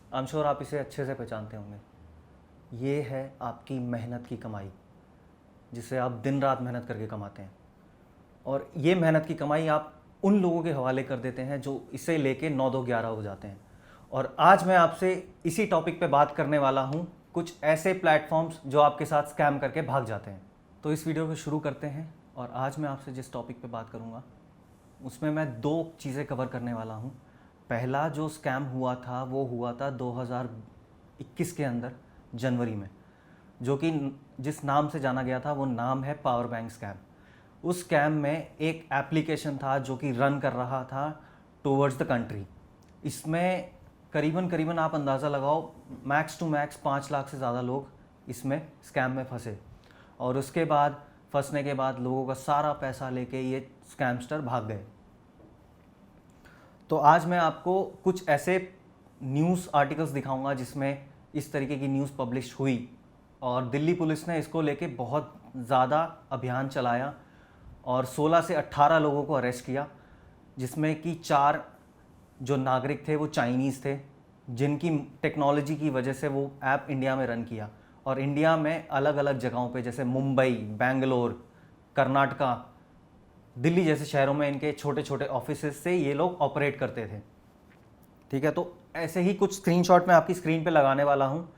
I am sure आप इसे अच्छे से पहचानते होंगे। ये है आपकी मेहनत की कमाई, जिसे आप दिन रात मेहनत करके कमाते हैं। और ये मेहनत की कमाई आप उन लोगों के हवाले कर देते हैं जो इसे लेके 9 2 11 हो जाते हैं। और आज मैं आपसे इसी टॉपिक पे बात करने वाला हूँ, कुछ ऐसे प्लेटफॉर्म्स जो आपके साथ स्कैम करके भाग जाते हैं। तो इस वीडियो को शुरू करते हैं। और आज मैं आपसे जिस टॉपिक पे बात करूँगा उसमें मैं 2 चीज़ें कवर करने वाला हूँ। पहला जो स्कैम हुआ था वो हुआ था 2021 के अंदर जनवरी में, जो कि जिस नाम से जाना गया था वो नाम है पावर बैंक स्कैम। उस स्कैम में एक एप्लीकेशन था जो कि रन कर रहा था टूवर्ड्स द कंट्री। इसमें करीबन करीबन आप अंदाज़ा लगाओ मैक्स टू मैक्स 5 लाख से ज़्यादा लोग इसमें स्कैम में फंसे। और उसके बाद फंसने के बाद लोगों का सारा पैसा लेके ये स्कैमस्टर भाग गए। तो आज मैं आपको कुछ ऐसे न्यूज़ आर्टिकल्स दिखाऊंगा जिसमें इस तरीके की न्यूज़ पब्लिश हुई और दिल्ली पुलिस ने इसको लेके बहुत ज़्यादा अभियान चलाया और 16 से 18 लोगों को अरेस्ट किया, जिसमें कि 4 जो नागरिक थे वो चाइनीज़ थे, जिनकी टेक्नोलॉजी की वजह से वो ऐप इंडिया में रन किया। और इंडिया में अलग अलग जगहों पे जैसे मुंबई, बेंगलोर, कर्नाटका, दिल्ली जैसे शहरों में इनके छोटे छोटे ऑफिसेस से ये लोग ऑपरेट करते थे। ठीक है, तो ऐसे ही कुछ स्क्रीनशॉट मैं आपकी स्क्रीन पे लगाने वाला हूँ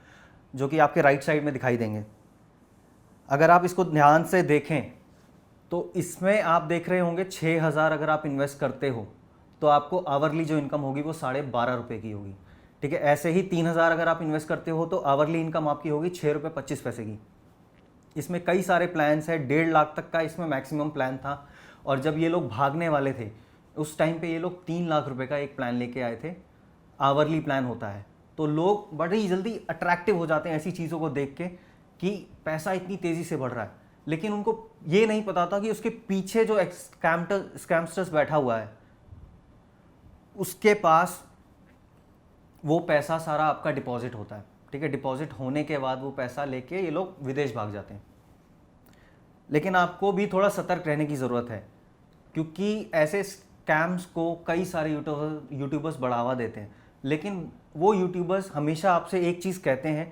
जो कि आपके राइट साइड में दिखाई देंगे। अगर आप इसको ध्यान से देखें तो इसमें आप देख रहे होंगे 6,000 अगर आप इन्वेस्ट करते हो तो आपको आवरली जो इनकम होगी वो 12.5 रुपये की होगी। ठीक है, ऐसे ही 3,000 अगर आप इन्वेस्ट करते हो तो आवरली इनकम आपकी होगी 6 रुपये 25 पैसे की। इसमें कई सारे प्लान्स हैं, 1.5 लाख तक का इसमें मैक्सिमम प्लान था। और जब ये लोग भागने वाले थे उस टाइम पे ये लोग 3 लाख रुपए का एक प्लान लेके आए थे। आवरली प्लान होता है, तो लोग बड़ी जल्दी अट्रैक्टिव हो जाते हैं ऐसी चीज़ों को देख के कि पैसा इतनी तेज़ी से बढ़ रहा है। लेकिन उनको ये नहीं पता था कि उसके पीछे जो स्कैमस्टर्स बैठा हुआ है उसके पास वो पैसा सारा आपका डिपॉजिट होता है। ठीक है, डिपॉजिट होने के बाद वो पैसा लेके ये लोग विदेश भाग जाते हैं। लेकिन आपको भी थोड़ा सतर्क रहने की ज़रूरत है, क्योंकि ऐसे स्कैम्स को कई सारे यूट्यूबर्स बढ़ावा देते हैं। लेकिन वो यूट्यूबर्स हमेशा आपसे एक चीज़ कहते हैं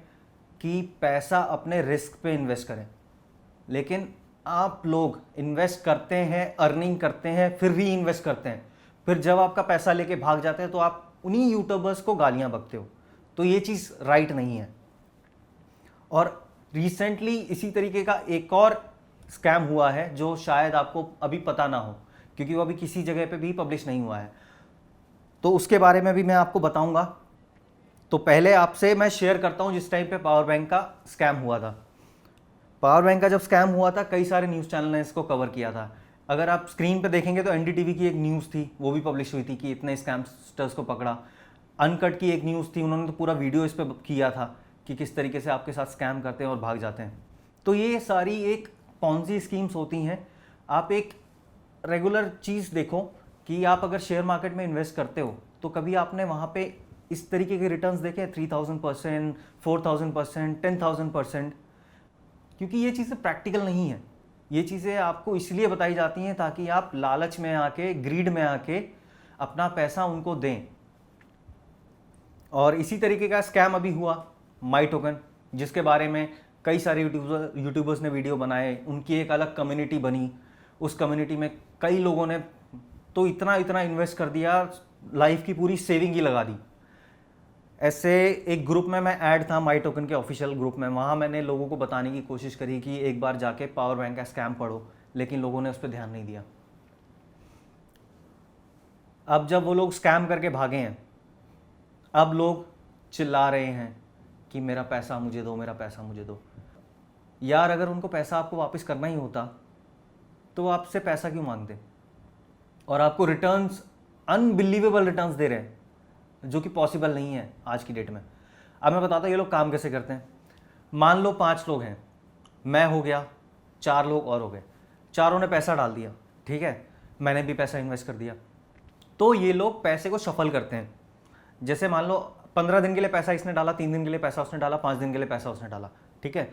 कि पैसा अपने रिस्क पे इन्वेस्ट करें। लेकिन आप लोग इन्वेस्ट करते हैं, अर्निंग करते हैं, फिर री इन्वेस्ट करते हैं, फिर जब आपका पैसा लेके भाग जाते हैं तो आप उन्हीं यूट्यूबर्स को गालियां बकते हो। तो ये चीज़ राइट नहीं है। और रिसेंटली इसी तरीके का एक और स्कैम हुआ है जो शायद आपको अभी पता ना हो, क्योंकि वो अभी किसी जगह पे भी पब्लिश नहीं हुआ है, तो उसके बारे में भी मैं आपको बताऊंगा। तो पहले आपसे मैं शेयर करता हूं जिस टाइम पे पावर बैंक का स्कैम हुआ था। पावर बैंक का जब स्कैम हुआ था कई सारे न्यूज़ चैनल ने इसको कवर किया था। अगर आप स्क्रीन पे देखेंगे तो एनडीटीवी की एक न्यूज़ थी, वो भी पब्लिश हुई थी कि इतने स्कैमस्टर्स को पकड़ा। अनकट की एक न्यूज़ थी, उन्होंने तो पूरा वीडियो इस पर किया था कि किस तरीके से आपके साथ स्कैम करते हैं और भाग जाते हैं। तो ये सारी एक पॉन्जी स्कीम्स होती हैं। आप एक रेगुलर चीज़ देखो कि आप अगर शेयर मार्केट में इन्वेस्ट करते हो तो कभी आपने वहाँ पे इस तरीके के रिटर्न्स देखे 3,000%, 4,000%, 10,000%? क्योंकि ये चीज़ें प्रैक्टिकल नहीं है। ये चीज़ें आपको इसलिए बताई जाती हैं ताकि आप लालच में आके, ग्रीड में आके अपना पैसा उनको दें। और इसी तरीके का स्कैम अभी हुआ माई टोकन, जिसके बारे में कई सारे यूट्यूबर्स ने वीडियो बनाए, उनकी एक अलग कम्युनिटी बनी। उस कम्युनिटी में कई लोगों ने तो इतना इतना इन्वेस्ट कर दिया, लाइफ की पूरी सेविंग ही लगा दी। ऐसे एक ग्रुप में मैं ऐड था, माई टोकन के ऑफिशियल ग्रुप में। वहाँ मैंने लोगों को बताने की कोशिश करी कि एक बार जाके पावर बैंक का स्कैम पढ़ो, लेकिन लोगों ने उस पर ध्यान नहीं दिया। अब जब वो लोग स्कैम करके भागे हैं, अब लोग चिल्ला रहे हैं कि मेरा पैसा मुझे दो, मेरा पैसा मुझे दो। यार, अगर उनको पैसा आपको वापस करना ही होता तो वो आपसे पैसा क्यों मांगते? और आपको रिटर्न्स, अनबिलीवेबल रिटर्न्स दे रहे हैं जो कि पॉसिबल नहीं है आज की डेट में। अब मैं बताता हूँ ये लोग काम कैसे करते हैं। मान लो 5 लोग हैं, मैं हो गया, 4 लोग और हो गए, चारों ने पैसा डाल दिया। ठीक है, मैंने भी पैसा इन्वेस्ट कर दिया। तो ये लोग पैसे को शफल करते हैं। जैसे मान लो 15 दिन के लिए पैसा इसने डाला, 3 दिन के लिए पैसा उसने डाला, 5 दिन के लिए पैसा उसने डाला। ठीक है,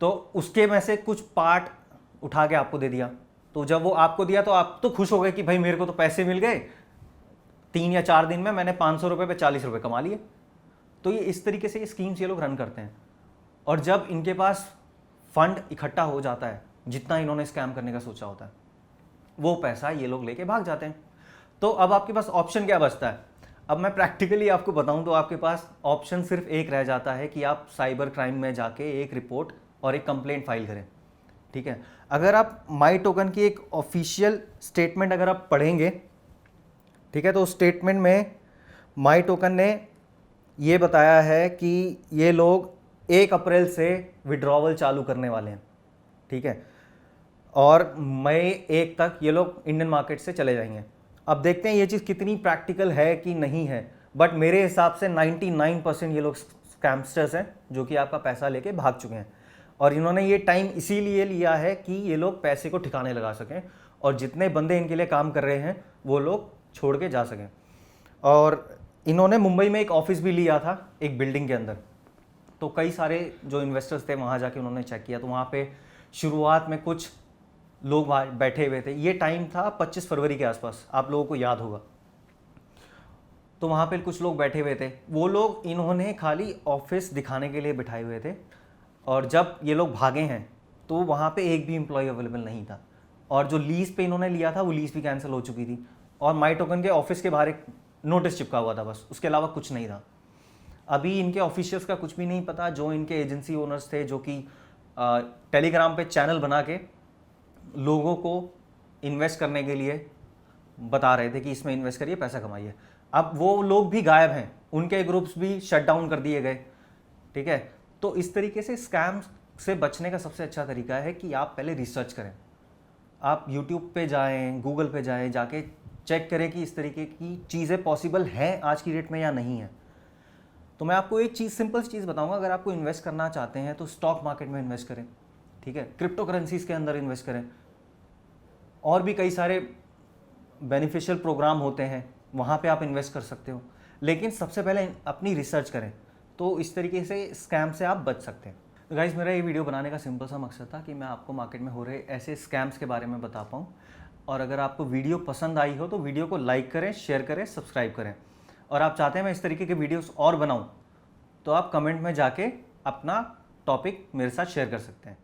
तो उसके में से कुछ पार्ट उठा के आपको दे दिया। तो जब वो आपको दिया तो आप तो खुश हो गए कि भाई मेरे को तो पैसे मिल गए, 3 या 4 दिन में मैंने 500 रुपये पे 40 रुपये कमा लिए। तो ये इस तरीके से ये स्कीम्स ये लोग रन करते हैं। और जब इनके पास फंड इकट्ठा हो जाता है, जितना इन्होंने स्कैम करने का सोचा होता है, वो पैसा ये लोग लेके भाग जाते हैं। तो अब आपके पास ऑप्शन क्या बचता है? अब मैं प्रैक्टिकली आपको बताऊं तो आपके पास ऑप्शन सिर्फ एक रह जाता है कि आप साइबर क्राइम में जाके एक रिपोर्ट और एक कंप्लेंट फाइल करें। ठीक है, अगर आप माई टोकन की एक ऑफिशियल स्टेटमेंट अगर आप पढ़ेंगे, ठीक है, तो स्टेटमेंट में माई टोकन ने ये बताया है कि ये लोग 1 अप्रैल से विड्रॉवल चालू करने वाले हैं। ठीक है, और मई 1 तक ये लोग इंडियन मार्केट से चले जाएंगे। अब देखते हैं ये चीज़ कितनी प्रैक्टिकल है कि नहीं है, बट मेरे हिसाब से 99% ये लोग स्कैमस्टर्स हैं जो कि आपका पैसा लेके भाग चुके हैं। और इन्होंने ये टाइम इसीलिए लिया है कि ये लोग पैसे को ठिकाने लगा सकें और जितने बंदे इनके लिए काम कर रहे हैं वो लोग छोड़ के जा सकें। और इन्होंने मुंबई में एक ऑफिस भी लिया था एक बिल्डिंग के अंदर, तो कई सारे जो इन्वेस्टर्स थे वहाँ जाके उन्होंने चेक किया, तो वहाँ पे शुरुआत में कुछ लोग बैठे हुए थे। ये टाइम था 25 फरवरी के आसपास, आप लोगों को याद होगा। तो वहाँ पे कुछ लोग बैठे हुए थे, वो लोग इन्होंने खाली ऑफिस दिखाने के लिए बिठाए हुए थे। और जब ये लोग भागे हैं तो वहाँ पे एक भी एम्प्लॉय अवेलेबल नहीं था, और जो लीज पे इन्होंने लिया था वो लीज भी कैंसिल हो चुकी थी, और माई टोकन के ऑफिस के बाहर एक नोटिस चिपका हुआ था, बस उसके अलावा कुछ नहीं था। अभी इनके ऑफिशियल्स का कुछ भी नहीं पता। जो इनके एजेंसी ओनर्स थे जो कि टेलीग्राम पे चैनल बना के लोगों को इन्वेस्ट करने के लिए बता रहे थे कि इसमें इन्वेस्ट करिए, पैसा कमाइए, अब वो लोग भी गायब हैं, उनके ग्रुप्स भी शट डाउन कर दिए गए। ठीक है, तो इस तरीके से स्कैम से बचने का सबसे अच्छा तरीका है कि आप पहले रिसर्च करें। आप यूट्यूब पे जाएं, गूगल पे जाएं, जाके चेक करें कि इस तरीके की चीज़ें पॉसिबल हैं आज की डेट में या नहीं है। तो मैं आपको एक चीज़, सिंपल चीज़ बताऊंगा, अगर आपको इन्वेस्ट करना चाहते हैं तो स्टॉक मार्केट में इन्वेस्ट करें। ठीक है, क्रिप्टो करेंसीज के अंदर इन्वेस्ट करें, और भी कई सारे बेनिफिशियल प्रोग्राम होते हैं, वहाँ पे आप इन्वेस्ट कर सकते हो। लेकिन सबसे पहले अपनी रिसर्च करें, तो इस तरीके से स्कैम से आप बच सकते हैं। तो गाइस, मेरा ये वीडियो बनाने का सिंपल सा मकसद था कि मैं आपको मार्केट में हो रहे ऐसे स्कैम्स के बारे में बता पाऊँ। और अगर आपको वीडियो पसंद आई हो तो वीडियो को लाइक करें, शेयर करें, सब्सक्राइब करें। और आप चाहते हैं मैं इस तरीके के वीडियोस और बनाऊं, तो आप कमेंट में जाके अपना टॉपिक मेरे साथ शेयर कर सकते हैं।